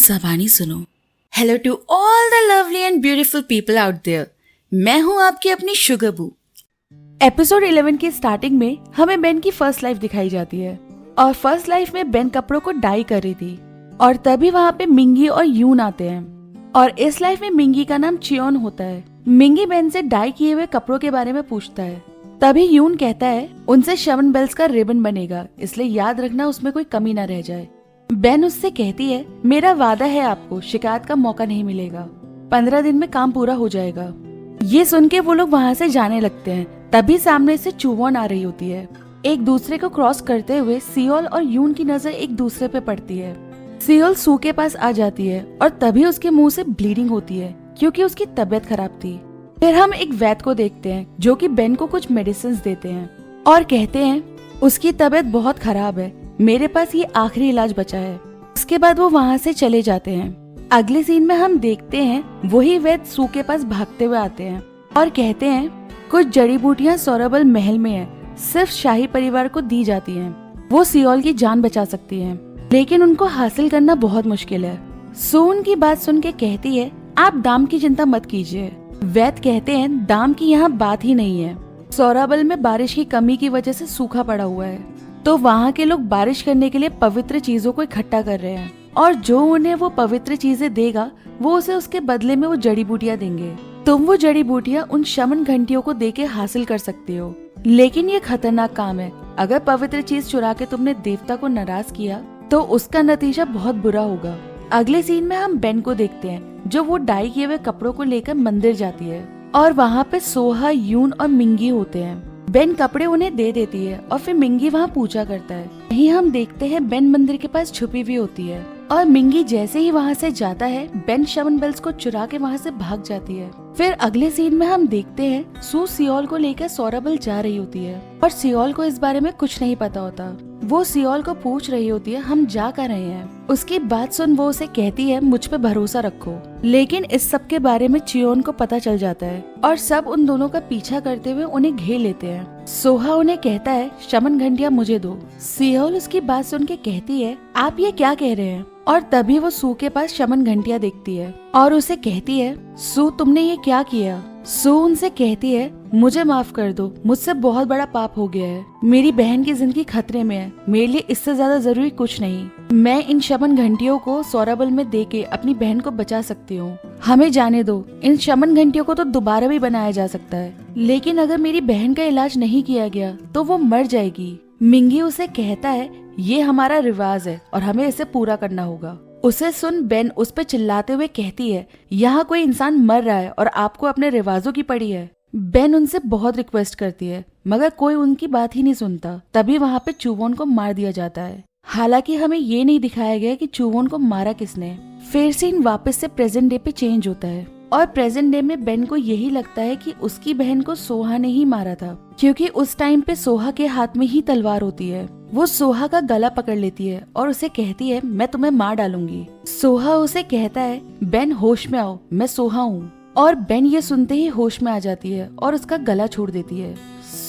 ज़बानी सुनो। Hello to all the lovely and beautiful people out there. मैं हूँ आपकी अपनी शुगरबू। एपिसोड 11 की स्टार्टिंग में हमें बेन की फर्स्ट लाइफ दिखाई जाती है और फर्स्ट लाइफ में बेन कपड़ों को डाई कर रही थी और तभी वहाँ पे मिंगी और यून आते हैं और इस लाइफ में मिंगी का नाम चियोन होता है। मिंगी बेन से डाई किए हुए कपड़ों के बारे में पूछता है। तभी यून कहता है उनसे शवन बेल्स का रिबन बनेगा, इसलिए याद रखना उसमें कोई कमी न रह जाए। बेन उससे कहती है मेरा वादा है आपको शिकायत का मौका नहीं मिलेगा, 15 दिन में काम पूरा हो जाएगा। ये सुन के वो लोग वहाँ से जाने लगते हैं। तभी सामने से चुवोन आ रही होती है। एक दूसरे को क्रॉस करते हुए सियोल और यून की नजर एक दूसरे पे पड़ती है। सियोल सू के पास आ जाती है और तभी उसके मुंह से ब्लीडिंग होती है क्योंकि उसकी तबीयत खराब थी। फिर हम एक वैद्य को देखते हैं जो कि बेन को कुछ मेडिसिन देते हैं और कहते हैं उसकी तबीयत बहुत खराब है, मेरे पास ये आखिरी इलाज बचा है। उसके बाद वो वहाँ से चले जाते हैं। अगले सीन में हम देखते हैं वही वैद्य सू के पास भागते हुए आते हैं और कहते हैं कुछ जड़ी बूटियां सोराबल महल में है, सिर्फ शाही परिवार को दी जाती हैं। वो सियोल की जान बचा सकती हैं, लेकिन उनको हासिल करना बहुत मुश्किल है। सू उनकी बात सुन के कहती है आप दाम की चिंता मत कीजिए। वैद्य कहते हैं दाम की यहाँ बात ही नहीं है, सोराबल में बारिश की कमी की वजह से सूखा पड़ा हुआ है, तो वहाँ के लोग बारिश करने के लिए पवित्र चीजों को इकट्ठा कर रहे हैं और जो उन्हें वो पवित्र चीजें देगा वो उसे उसके बदले में वो जड़ी बूटियां देंगे। तुम वो जड़ी बूटियां उन शमन घंटियों को देके हासिल कर सकते हो, लेकिन ये खतरनाक काम है। अगर पवित्र चीज चुरा के तुमने देवता को नाराज किया तो उसका नतीजा बहुत बुरा होगा। अगले सीन में हम बेन को देखते हैं जो वो डाई किए हुए कपड़ों को लेकर मंदिर जाती है और वहाँ पे सोहा, यून और मिंगी होते हैं। बेन कपड़े उन्हें दे देती है और फिर मिंगी वहाँ पूजा करता है। यही हम देखते हैं बेन मंदिर के पास छुपी हुई होती है और मिंगी जैसे ही वहाँ से जाता है बेन शवन बेल्स को चुरा के वहाँ से भाग जाती है। फिर अगले सीन में हम देखते हैं सू सियोल को लेकर सोराबल जा रही होती है और सियोल को इस बारे में कुछ नहीं पता होता। वो सियोल को पूछ रही होती है हम जा कर रहे हैं। उसकी बात सुन वो उसे कहती है मुझ पे भरोसा रखो, लेकिन इस सब के बारे में चियोन को पता चल जाता है और सब उन दोनों का पीछा करते हुए उन्हें घेर लेते हैं। सोहा उन्हें कहता है शमन घंटियां मुझे दो। सियोल उसकी बात सुन के कहती है आप ये क्या कह रहे हैं, और तभी वो सू के पास शमन घंटियां देखती है और उसे कहती है सू तुमने ये क्या किया। सू उनसे कहती है मुझे माफ कर दो, मुझसे बहुत बड़ा पाप हो गया है, मेरी बहन की जिंदगी खतरे में है, मेरे लिए इससे ज्यादा जरूरी कुछ नहीं। मैं इन शमन घंटियों को सोराबल में देके अपनी बहन को बचा सकती हूँ, हमें जाने दो। इन शमन घंटियों को तो दोबारा भी बनाया जा सकता है, लेकिन अगर मेरी बहन का इलाज नहीं किया गया तो वो मर जाएगी। मिंगी उसे कहता है ये हमारा रिवाज है और हमें इसे पूरा करना होगा। उसे सुन बेन उस पे चिल्लाते हुए कहती है यहाँ कोई इंसान मर रहा है और आपको अपने रिवाजों की पड़ी है। बेन उनसे बहुत रिक्वेस्ट करती है मगर कोई उनकी बात ही नहीं सुनता। तभी वहाँ पे चुवोन को मार दिया जाता है। हालांकि हमें ये नहीं दिखाया गया कि चुवोन को मारा किसने। फिर सीन वापस से प्रेजेंट डे पे चेंज होता है और प्रेजेंट डे में बेन को यही लगता है कि उसकी बहन को सोहा ने ही मारा था, क्योंकि उस टाइम पे सोहा के हाथ में ही तलवार होती है। वो सोहा का गला पकड़ लेती है और उसे कहती है मैं तुम्हें मार डालूंगी। सोहा उसे कहता है बेन होश में आओ, मैं सोहा हूँ। और बेन ये सुनते ही होश में आ जाती है और उसका गला छोड़ देती है।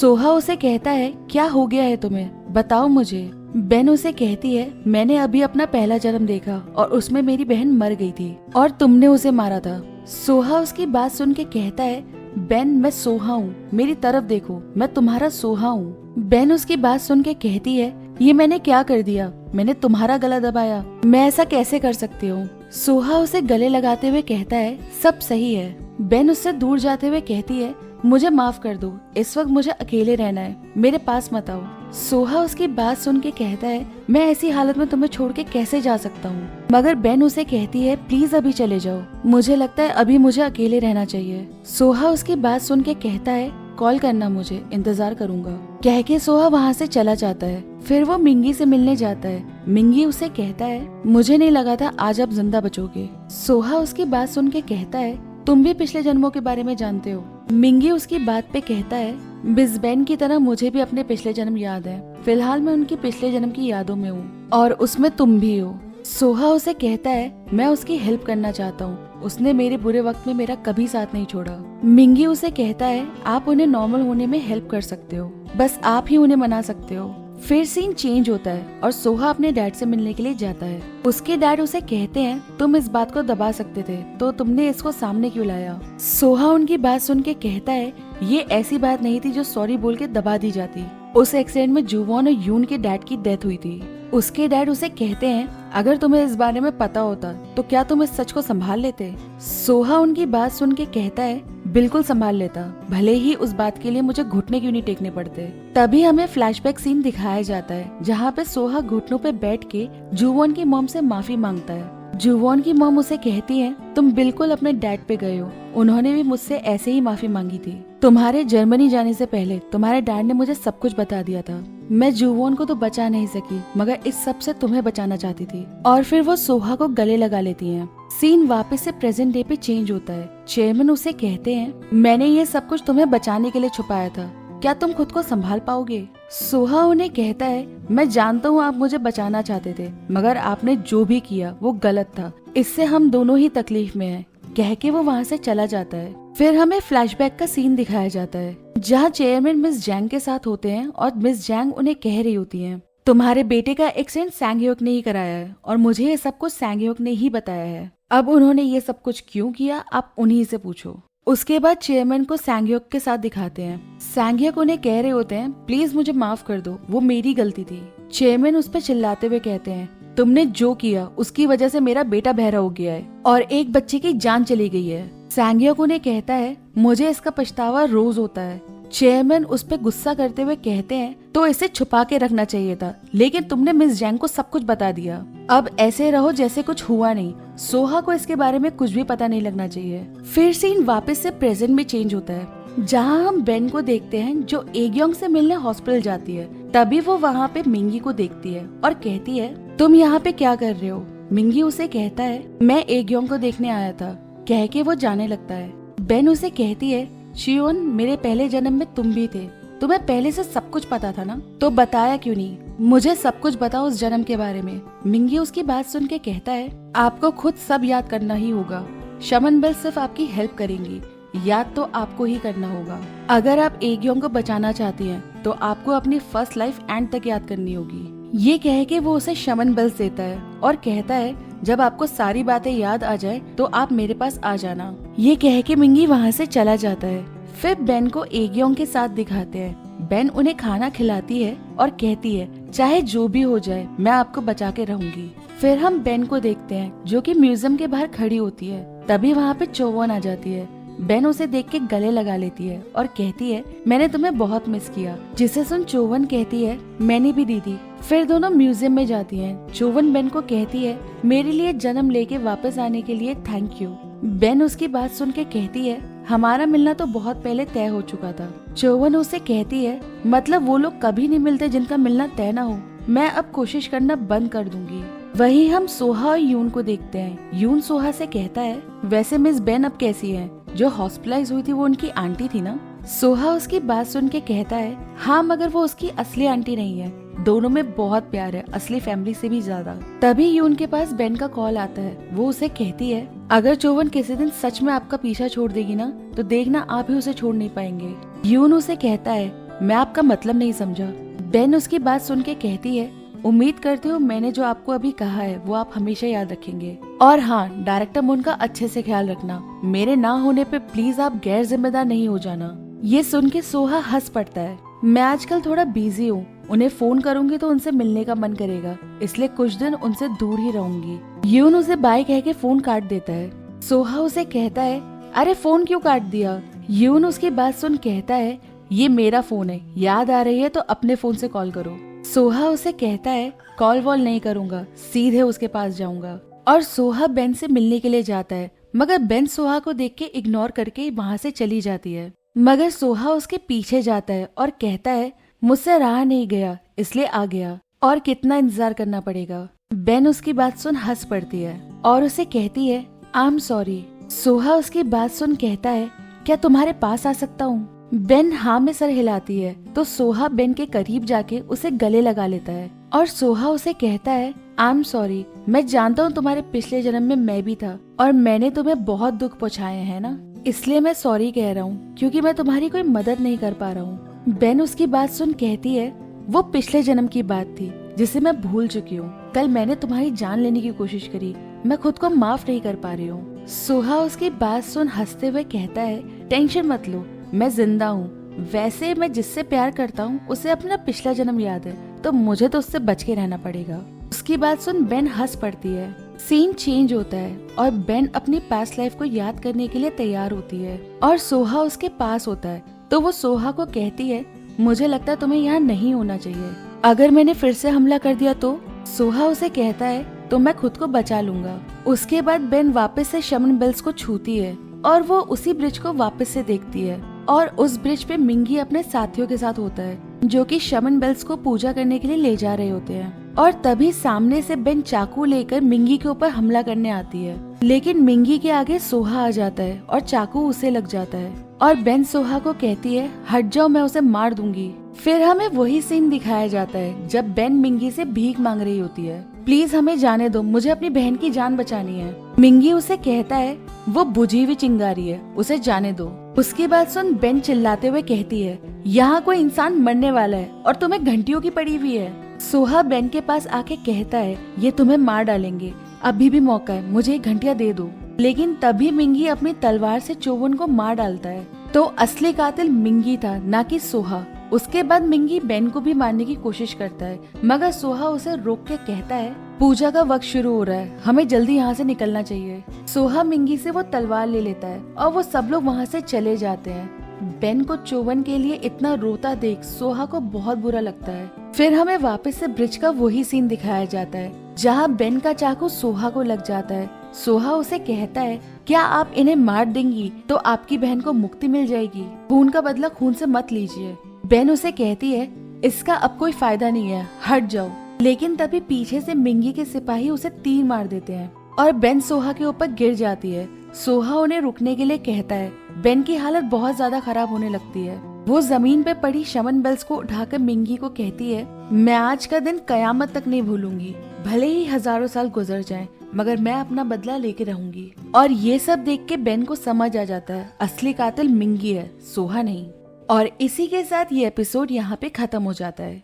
सोहा उसे कहता है क्या हो गया है तुम्हें, बताओ मुझे। बेन उसे कहती है मैंने अभी अपना पहला जन्म देखा और उसमें मेरी बहन मर गई थी और तुमने उसे मारा था। सोहा उसकी बात सुन के कहता है बेन मैं सोहा हूँ, मेरी तरफ देखो, मैं तुम्हारा सोहा हूँ। बेन उसकी बात सुन के कहती है ये मैंने क्या कर दिया, मैंने तुम्हारा गला दबाया, मैं ऐसा कैसे कर सकती हूँ। सोहा उसे गले लगाते हुए कहता है सब सही है। बेन उससे दूर जाते हुए कहती है मुझे माफ कर दो, इस वक्त मुझे अकेले रहना है, मेरे पास मत आओ। सोहा उसकी बात सुन के कहता है मैं ऐसी हालत में तुम्हें छोड़ के कैसे जा सकता हूँ। मगर बेन उसे कहती है प्लीज अभी चले जाओ, मुझे लगता है अभी मुझे अकेले रहना चाहिए। सोहा उसकी बात सुन के कहता है कॉल करना मुझे, इंतजार करूंगा। कह के सोहा वहाँ से चला जाता है। फिर वो मिंगी से मिलने जाता है। मिंगी उसे कहता है मुझे नहीं लगा था आज आप जिंदा बचोगे। सोहा उसकी बात सुन के कहता है तुम भी पिछले जन्मों के बारे में जानते हो। मिंगी उसकी बात पे कहता है बिस्बेन की तरह मुझे भी अपने पिछले जन्म याद है, फिलहाल मैं उनकी पिछले जन्म की यादों में हूँ और उसमें तुम भी हो। सोहा उसे कहता है मैं उसकी हेल्प करना चाहता हूँ, उसने मेरे बुरे वक्त में मेरा कभी साथ नहीं छोड़ा। मिंगी उसे कहता है आप उन्हें नॉर्मल होने में हेल्प कर सकते हो, बस आप ही उन्हें मना सकते हो। फिर सीन चेंज होता है और सोहा अपने डैड से मिलने के लिए जाता है। उसके डैड उसे कहते हैं तुम इस बात को दबा सकते थे तो तुमने इसको सामने क्यों लाया। सोहा उनकी बात सुन के कहता है ये ऐसी बात नहीं थी जो सॉरी बोल के दबा दी जाती। उस एक्सीडेंट में जुवॉन और यून के डैड की डेथ हुई थी। उसके डैड उसे कहते हैं अगर तुम्हें इस बारे में पता होता तो क्या तुम इस सच को संभाल लेते। सोहा उनकी बात सुन के कहता है बिल्कुल संभाल लेता, भले ही उस बात के लिए मुझे घुटने क्यों नहीं टेकने पड़ते। तभी हमें फ्लैशबैक सीन दिखाया जाता है जहाँ पे सोहा घुटनों पे बैठ के जुवॉन की मॉम से माफी मांगता है। जुवॉन की मॉम उसे कहती है तुम बिल्कुल अपने डैड पे गए हो, उन्होंने भी मुझसे ऐसे ही माफी मांगी थी। तुम्हारे जर्मनी जाने से पहले तुम्हारे डैड ने मुझे सब कुछ बता दिया था। मैं जुवॉन को तो बचा नहीं सकी मगर इस सब से तुम्हें बचाना चाहती थी। और फिर वो सोहा को गले लगा लेती हैं। सीन वापस से प्रेजेंट डे पे चेंज होता है। चेयरमैन उसे कहते हैं मैंने ये सब कुछ तुम्हें बचाने के लिए छुपाया था, क्या तुम खुद को संभाल पाओगे। सोहा उन्हें कहता है मैं जानता हूँ आप मुझे बचाना चाहते थे मगर आपने जो भी किया वो गलत था, इससे हम दोनों ही तकलीफ में हैं। कह के वो वहाँ से चला जाता है। फिर हमें फ्लैशबैक का सीन दिखाया जाता है जहाँ चेयरमैन मिस जैंग के साथ होते हैं और मिस जैंग उन्हें कह रही होती हैं तुम्हारे बेटे का एक्सीडेंट सैंगह्योक ने ही कराया है और मुझे ये सब कुछ सैंगह्योक ने ही बताया है। अब उन्होंने ये सब कुछ क्यों किया आप उन्हीं से पूछो। उसके बाद चेयरमैन को सैंगह्योक के साथ दिखाते हैं। सैंगह्योक उन्हें कह रहे होते हैं प्लीज मुझे माफ कर दो, वो मेरी गलती थी। चेयरमैन उस पर चिल्लाते हुए कहते हैं तुमने जो किया उसकी वजह से मेरा बेटा बहरा हो गया है और एक बच्चे की जान चली गई है। सैंगह्योक उन्हें कहता है मुझे इसका पछतावा रोज होता है। चेयरमैन उस पर गुस्सा करते हुए कहते हैं तो इसे छुपा के रखना चाहिए था, लेकिन तुमने मिस जैंग को सब कुछ बता दिया। अब ऐसे रहो जैसे कुछ हुआ नहीं। सोहा को इसके बारे में कुछ भी पता नहीं लगना चाहिए। फिर सीन वापस से प्रेजेंट में चेंज होता है जहाँ हम बेन को देखते हैं जो एग्योंग से मिलने हॉस्पिटल जाती है। तभी वो वहाँ पे मिंगी को देखती है और कहती है तुम यहाँ पे क्या कर रहे हो। मिंगी उसे कहता है मैं एग्योंग को देखने आया था, कह के वो जाने लगता है। बेन उसे कहती है शियोन मेरे पहले जन्म में तुम भी थे, तुम्हें पहले से सब कुछ पता था ना, तो बताया क्यों नहीं, मुझे सब कुछ बताओ उस जन्म के बारे में। मिंगी उसकी बात सुन के कहता है आपको खुद सब याद करना ही होगा, शमन बेल सिर्फ आपकी हेल्प करेंगी, याद तो आपको ही करना होगा। अगर आप एग्योंग को बचाना चाहती हैं तो आपको अपनी फर्स्ट लाइफ एंड तक याद करनी होगी। ये कह के वो उसे शमन बेल्स देता है और कहता है जब आपको सारी बातें याद आ जाए तो आप मेरे पास आ जाना। ये कह के मिंगी वहाँ से चला जाता है। फिर बेन को एग्योंग के साथ दिखाते हैं। बेन उन्हें खाना खिलाती है और कहती है चाहे जो भी हो जाए मैं आपको बचा के रहूंगी। फिर हम बेन को देखते हैं जो कि म्यूजियम के बाहर खड़ी होती है। तभी वहाँ पे चोवोन आ जाती है। बेन उसे देख के गले लगा लेती है और कहती है मैंने तुम्हें बहुत मिस किया, जिसे सुन चोवन कहती है मैंने भी दीदी। फिर दोनों म्यूजियम में जाती हैं। चोवन बेन को कहती है मेरे लिए जन्म लेके वापस आने के लिए थैंक यू। बेन उसकी बात सुन के कहती है हमारा मिलना तो बहुत पहले तय हो चुका था। चोवन उसे कहती है मतलब वो लोग कभी नहीं मिलते जिनका मिलना तय ना हो, मैं अब कोशिश करना बंद कर दूंगी। वही हम सोहा और यून को देखते हैं। यून सोहा से कहता है वैसे मिस बेन अब कैसी है, जो हॉस्पिटलाइज हुई थी वो उनकी आंटी थी ना। सोहा उसकी बात सुन के कहता है हाँ मगर वो उसकी असली आंटी नहीं है, दोनों में बहुत प्यार है, असली फैमिली से भी ज्यादा। तभी यून के पास बेन का कॉल आता है। वो उसे कहती है अगर चोवन किसी दिन सच में आपका पीछा छोड़ देगी ना तो देखना आप ही उसे छोड़ नहीं पाएंगे। यून उसे कहता है मैं आपका मतलब नहीं समझा। बेन उसकी बात सुन के कहती है उम्मीद करती हूँ मैंने जो आपको अभी कहा है वो आप हमेशा याद रखेंगे, और हाँ डायरेक्टर मून का अच्छे से ख्याल रखना, मेरे ना होने पे प्लीज आप गैर जिम्मेदार नहीं हो जाना। ये सुन के सोहा हंस पड़ता है। मैं आजकल थोड़ा बिजी हूँ, उन्हें फोन करूंगी तो उनसे मिलने का मन करेगा, इसलिए कुछ दिन उनसे दूर ही रहूंगी। यून उसे बाय कह के फोन काट देता है। सोहा उसे कहता है अरे फोन क्यों काट दिया। यून उसकी बात सुन कहता है ये मेरा फोन है, याद आ रही है तो अपने फोन से कॉल करो। सोहा उसे कहता है कॉल वॉल नहीं करूंगा, सीधे उसके पास जाऊंगा। और सोहा बेन से मिलने के लिए जाता है मगर बेन सोहा को देख के इग्नोर करके वहाँ से चली जाती है। मगर सोहा उसके पीछे जाता है और कहता है मुझसे रहा नहीं गया इसलिए आ गया, और कितना इंतजार करना पड़ेगा। बेन उसकी बात सुन हंस पड़ती है और उसे कहती है आई एम सॉरी। सोहा उसकी बात सुन कहता है क्या तुम्हारे पास आ सकता हूँ। बेन हाँ में सर हिलाती है तो सोहा बेन के करीब जाके उसे गले लगा लेता है और सोहा उसे कहता है आई एम सॉरी, मैं जानता हूँ तुम्हारे पिछले जन्म में मैं भी था और मैंने तुम्हें बहुत दुख पहुँचाए हैं ना, इसलिए मैं सॉरी कह रहा हूँ क्योंकि मैं तुम्हारी कोई मदद नहीं कर पा रहा हूँ। बेन उसकी बात सुन कहती है वो पिछले जन्म की बात थी जिसे मैं भूल चुकी हूँ। कल मैंने तुम्हारी जान लेने की कोशिश करी, मैं खुद को माफ नहीं कर पा रही हूँ। सोहा उसकी बात सुन हंसते हुए कहता है, टेंशन मत लो, मैं जिंदा हूँ। वैसे मैं जिससे प्यार करता हूँ उसे अपना पिछला जन्म याद है, तो मुझे तो उससे बच के रहना पड़ेगा। उसकी बात सुन बेन हंस पड़ती है। सीन चेंज होता है और बेन अपनी पास्ट लाइफ को याद करने के लिए तैयार होती है और सोहा उसके पास होता है, तो वो सोहा को कहती है, मुझे लगता है तुम्हें यहाँ नहीं होना चाहिए। अगर मैंने फिर से हमला कर दिया तो? सोहा उसे कहता है, तो मैं खुद को बचा लूंगा। उसके बाद बेन वापस से शमन बेल्स को छूती है और वो उसी ब्रिज को वापस से देखती है और उस ब्रिज पे मिंगी अपने साथियों के साथ होता है जो कि शमन बेल्स को पूजा करने के लिए ले जा रहे होते हैं। और तभी सामने से बेन चाकू लेकर मिंगी के ऊपर हमला करने आती है, लेकिन मिंगी के आगे सोहा आ जाता है और चाकू उसे लग जाता है और बेन सोहा को कहती है, हट जाओ, मैं उसे मार दूंगी। फिर हमें वही सीन दिखाया जाता है जब बेन मिंगी से भीख मांग रही होती है, प्लीज हमें जाने दो, मुझे अपनी बहन की जान बचानी है। मिंगी उसे कहता है, वो बुझी हुई चिंगारी है, उसे जाने दो। उसकी बात सुन बेन चिल्लाते हुए कहती है, यहाँ कोई इंसान मरने वाला है और तुम्हें घंटियों की पड़ी हुई है। सोहा बेन के पास आके कहता है, ये तुम्हें मार डालेंगे, अभी भी मौका है, मुझे एक घंटिया दे दो। लेकिन तभी मिंगी अपनी तलवार से चोवन को मार डालता है, तो असली कातिल मिंगी था, ना कि सोहा। उसके बाद मिंगी बेन को भी मारने की कोशिश करता है, मगर सोहा उसे रोक के कहता है, पूजा का वक्त शुरू हो रहा है, हमें जल्दी यहाँ से निकलना चाहिए। सोहा मिंगी से वो तलवार ले लेता है और वो सब लोग वहाँ से चले जाते हैं। बेन को चोवन के लिए इतना रोता देख सोहा को बहुत बुरा लगता है। फिर हमें वापस से ब्रिज का वही सीन दिखाया जाता है जहाँ बेन का चाकू सोहा को लग जाता है। सोहा उसे कहता है, क्या आप इन्हें मार देंगी तो आपकी बहन को मुक्ति मिल जाएगी, खून का बदला खून से मत लीजिए। बेन उसे कहती है, इसका अब कोई फायदा नहीं है, हट जाओ। लेकिन तभी पीछे से मिंगी के सिपाही उसे तीर मार देते हैं और बेन सोहा के ऊपर गिर जाती है। सोहा उन्हें रुकने के लिए कहता है। बेन की हालत बहुत ज्यादा खराब होने लगती है। वो जमीन पे पड़ी शमन बेल्स को उठाकर मिंगी को कहती है, मैं आज का दिन कयामत तक नहीं भूलूंगी, भले ही हजारों साल गुजर जाएं, मगर मैं अपना बदला लेके रहूंगी। और ये सब देख के बेन को समझ आ जाता है असली कातिल मिंगी है, सोहा नहीं। और इसी के साथ ये एपिसोड यहाँ पे खत्म हो जाता है।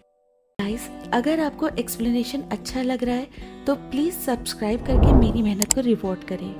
गाइस, अगर आपको एक्सप्लेनेशन अच्छा लग रहा है तो प्लीज सब्सक्राइब करके मेरी मेहनत को रिवॉर्ड करें।